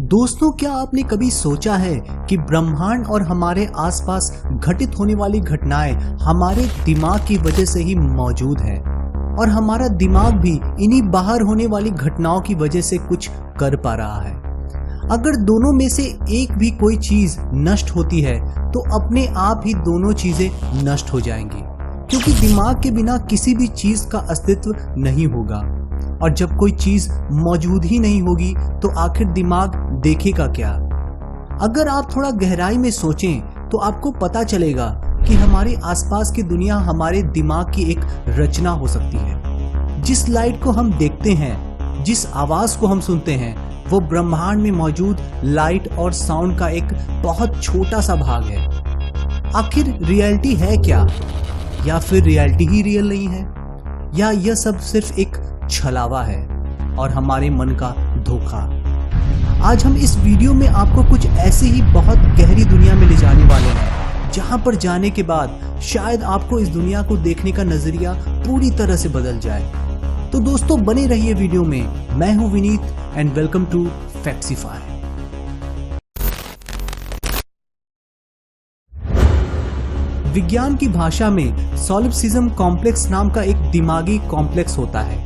दोस्तों, क्या आपने कभी सोचा है कि ब्रह्मांड और हमारे आसपास घटित होने वाली घटनाएं हमारे दिमाग की वजह से ही मौजूद है और हमारा दिमाग भी इन्हीं बाहर होने वाली घटनाओं की वजह से कुछ कर पा रहा है। अगर दोनों में से एक भी कोई चीज नष्ट होती है तो अपने आप ही दोनों चीजें नष्ट हो जाएंगी, क्योंकि दिमाग के बिना किसी भी चीज का अस्तित्व नहीं होगा। और जब कोई चीज मौजूद ही नहीं होगी तो आखिर दिमाग देखेगा क्या। अगर आप थोड़ा गहराई में सोचें तो आपको पता चलेगा कि हमारे आसपास की दुनिया हमारे दिमाग की एक रचना हो सकती है। जिस लाइट को हम देखते हैं, जिस आवाज को हम सुनते हैं, वो ब्रह्मांड में मौजूद लाइट और साउंड का एक बहुत छोटा सा भाग है। आखिर रियलिटी है क्या, या फिर रियलिटी ही रियल नहीं है, या यह सब सिर्फ एक छलावा है और हमारे मन का धोखा। आज हम इस वीडियो में आपको कुछ ऐसी ही बहुत गहरी दुनिया में ले जाने वाले हैं, जहां पर जाने के बाद शायद आपको इस दुनिया को देखने का नजरिया पूरी तरह से बदल जाए। तो दोस्तों, बने रहिए वीडियो में। मैं हूं विनीत एंड वेलकम टू फैक्सीफाई। विज्ञान की भाषा में सॉलिपसिज्म कॉम्प्लेक्स नाम का एक दिमागी कॉम्प्लेक्स होता है।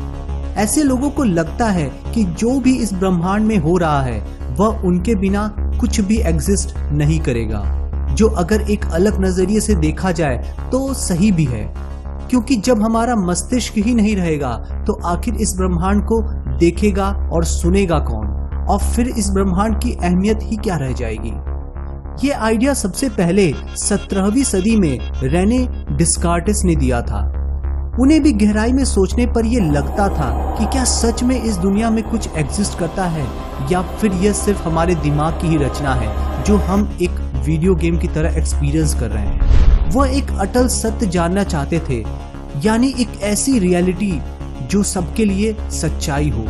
ऐसे लोगों को लगता है कि जो भी इस ब्रह्मांड में हो रहा है वह उनके बिना कुछ भी एग्जिस्ट नहीं करेगा, जो अगर एक अलग नजरिए से देखा जाए तो सही भी है, क्योंकि जब हमारा मस्तिष्क ही नहीं रहेगा तो आखिर इस ब्रह्मांड को देखेगा और सुनेगा कौन, और फिर इस ब्रह्मांड की अहमियत ही क्या रह जाएगी। ये आइडिया सबसे पहले 17वीं सदी में रेने डिस्कार्टिस ने दिया था। उन्हें भी गहराई में सोचने पर यह लगता था कि क्या सच में इस दुनिया में कुछ एग्जिस्ट करता है, या फिर यह सिर्फ हमारे दिमाग की ही रचना है जो हम एक वीडियो गेम की तरह एक्सपीरियंस कर रहे हैं। वह एक अटल सत्य जानना चाहते थे, यानी एक ऐसी रियलिटी जो सबके लिए सच्चाई हो।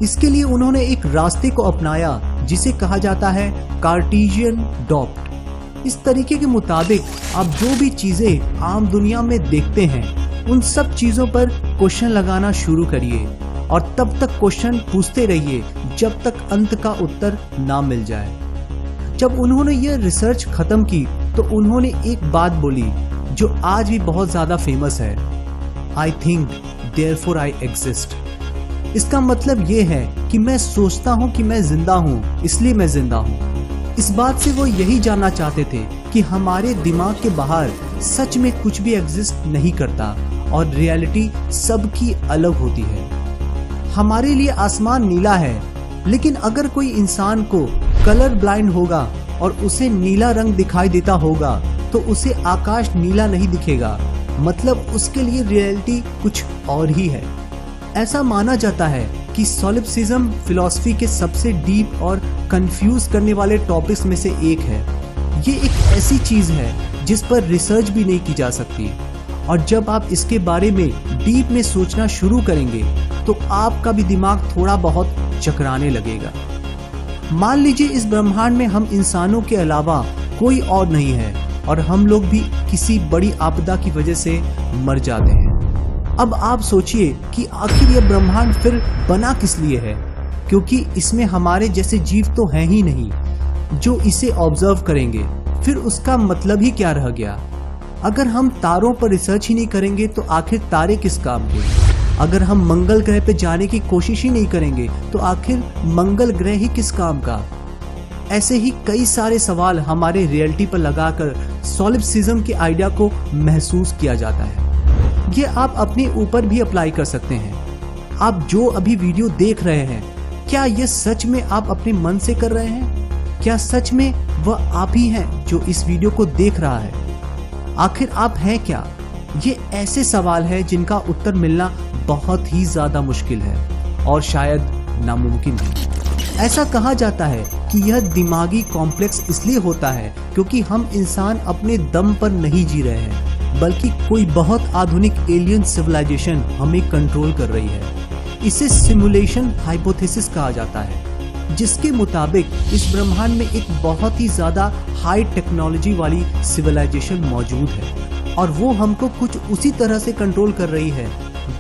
इसके लिए उन्होंने एक रास्ते को अपनाया जिसे कहा जाता है कार्टेशियन डॉप्ट। इस तरीके के मुताबिक आप जो भी चीजें आम दुनिया में देखते हैं उन सब चीजों पर क्वेश्चन लगाना शुरू करिए, और तब तक क्वेश्चन पूछते रहिए जब तक अंत का उत्तर ना मिल जाए। जब उन्होंने यह रिसर्च खत्म की तो उन्होंने एक बात बोली जो आज भी बहुत ज्यादा फेमस है, I think therefore I exist. इसका मतलब ये है कि मैं सोचता हूँ कि मैं जिंदा हूँ, इसलिए मैं जिंदा हूँ। इस बात से वो यही जानना चाहते थे कि हमारे दिमाग के बाहर सच में कुछ भी एग्जिस्ट नहीं करता और रियलिटी सबकी अलग होती है। हमारे लिए आसमान नीला है, लेकिन अगर कोई इंसान को कलर ब्लाइंड होगा और उसे नीला रंग दिखाई देता होगा तो उसे आकाश नीला नहीं दिखेगा, मतलब उसके लिए रियलिटी कुछ और ही है। ऐसा माना जाता है कि सॉलिपसिज्म फिलॉसफी के सबसे डीप और कंफ्यूज करने वाले टॉपिक्स में से एक है। ये एक ऐसी चीज है जिस पर रिसर्च भी नहीं की जा सकती, और जब आप इसके बारे में डीप में सोचना शुरू करेंगे तो आपका भी दिमाग थोड़ा बहुत चकराने लगेगा। मान लीजिए इस ब्रह्मांड में हम इंसानों के अलावा कोई और नहीं है और हम लोग भी किसी बड़ी आपदा की वजह से मर जाते हैं। अब आप सोचिए कि आखिर यह ब्रह्मांड फिर बना किस लिए है, क्योंकि इसमें हमारे जैसे जीव तो हैं ही नहीं जो इसे ऑब्जर्व करेंगे। फिर उसका मतलब ही क्या रह गया। अगर हम तारों पर रिसर्च ही नहीं करेंगे तो आखिर तारे किस काम के। अगर हम मंगल ग्रह पे जाने की कोशिश ही नहीं करेंगे तो आखिर मंगल ग्रह ही किस काम का। ऐसे ही कई सारे सवाल हमारे रियलिटी पर लगाकर सॉलिपसिज्म के आइडिया को महसूस किया जाता है। ये आप अपने ऊपर भी अप्लाई कर सकते हैं। आप जो अभी वीडियो देख रहे हैं, क्या ये सच में आप अपने मन से कर रहे हैं? क्या सच में वह आप ही हैं जो इस वीडियो को देख रहा है? आखिर आप हैं क्या? ये ऐसे सवाल हैं जिनका उत्तर मिलना बहुत ही ज्यादा मुश्किल है और शायद नामुमकिन है। ऐसा कहा जाता है कि यह दिमागी कॉम्प्लेक्स इसलिए होता है क्योंकि हम इंसान अपने दम पर नहीं जी रहे हैं, बल्कि कोई बहुत आधुनिक एलियन सिविलाइजेशन हमें कंट्रोल कर रही है। इसे सिमुलेशन हाइपोथेसिस कहा जाता है, जिसके मुताबिक इस ब्रह्मांड में एक बहुत ही ज्यादा हाई टेक्नोलॉजी वाली सिविलाइजेशन मौजूद है, और वो हमको कुछ उसी तरह से कंट्रोल कर रही है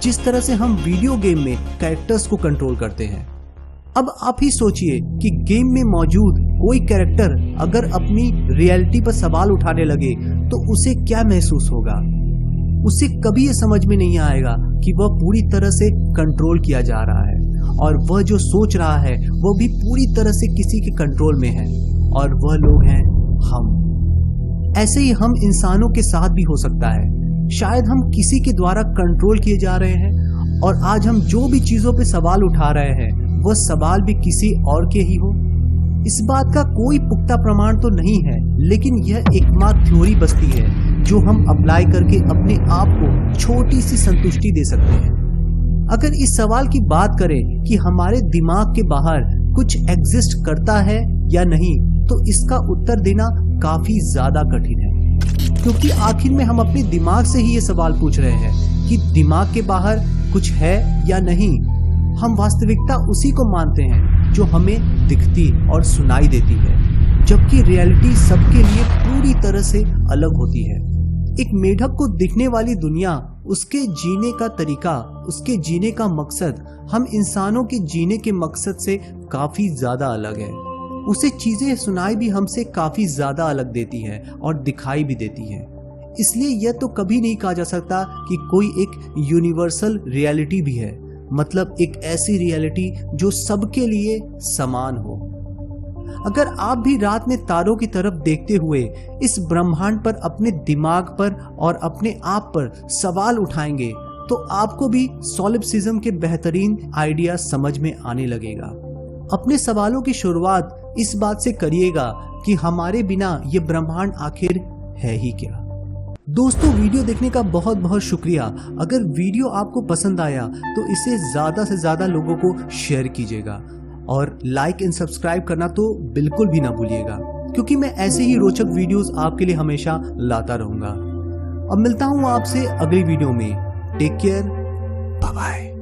जिस तरह से हम वीडियो गेम में कैरेक्टर्स को कंट्रोल करते हैं। अब आप ही सोचिए कि गेम में मौजूद कोई कैरेक्टर अगर अपनी रियलिटी पर सवाल उठाने लगे तो उसे क्या महसूस होगा। उसे कभी ये समझ में नहीं आएगा कि वह पूरी तरह से कंट्रोल किया जा रहा है और वह जो सोच रहा है वह भी पूरी तरह से किसी के कंट्रोल में है, और वह लोग हैं हम। ऐसे ही हम इंसानों के साथ भी हो सकता है। शायद हम किसी के द्वारा कंट्रोल किए जा रहे हैं और आज हम जो भी चीजों पे सवाल उठा रहे हैं वह सवाल भी किसी और के ही हो। इस बात का कोई पुख्ता प्रमाण तो नहीं है, लेकिन यह एकमात्र थ्योरी बसती है जो हम अप्लाई करके अपने आप को छोटी सी संतुष्टि दे सकते हैं। अगर इस सवाल की बात करें कि हमारे दिमाग के बाहर कुछ एग्जिस्ट करता है या नहीं, तो इसका उत्तर देना काफी ज्यादा कठिन है, क्योंकि आखिर में हम अपने दिमाग से ही ये सवाल पूछ रहे हैं कि दिमाग के बाहर कुछ है या नहीं। हम वास्तविकता उसी को मानते हैं जो हमें दिखती और सुनाई देती है, जबकि रियलिटी सबके लिए पूरी तरह से अलग होती है। एक मेढक को दिखने वाली दुनिया, उसके जीने का तरीका, उसके जीने का मकसद हम इंसानों के जीने के मकसद से काफी ज्यादा अलग है। उसे चीजें सुनाई भी हमसे काफी ज्यादा अलग देती है और दिखाई भी देती है। इसलिए यह तो कभी नहीं कहा जा सकता कि कोई एक यूनिवर्सल रियलिटी भी है, मतलब एक ऐसी रियलिटी जो सबके लिए समान हो। अगर आप भी रात में तारों की तरफ देखते हुए इस ब्रह्मांड पर अपने दिमाग पर और अपने आप पर सवाल उठाएंगे तो आपको भी सॉलिप्सिज्म के बेहतरीन आइडिया समझ में आने लगेगा। अपने सवालों की शुरुआत इस बात से करिएगा कि हमारे बिना ये ब्रह्मांड आखिर है ही क्या। दोस्तों, वीडियो देखने का बहुत बहुत शुक्रिया। अगर वीडियो आपको पसंद आया तो इसे ज्यादा से ज्यादा लोगों को शेयर कीजिएगा और लाइक एंड सब्सक्राइब करना तो बिल्कुल भी ना भूलिएगा, क्योंकि मैं ऐसे ही रोचक वीडियोस आपके लिए हमेशा लाता रहूंगा। अब मिलता हूं आपसे अगली वीडियो में। Take care, bye bye.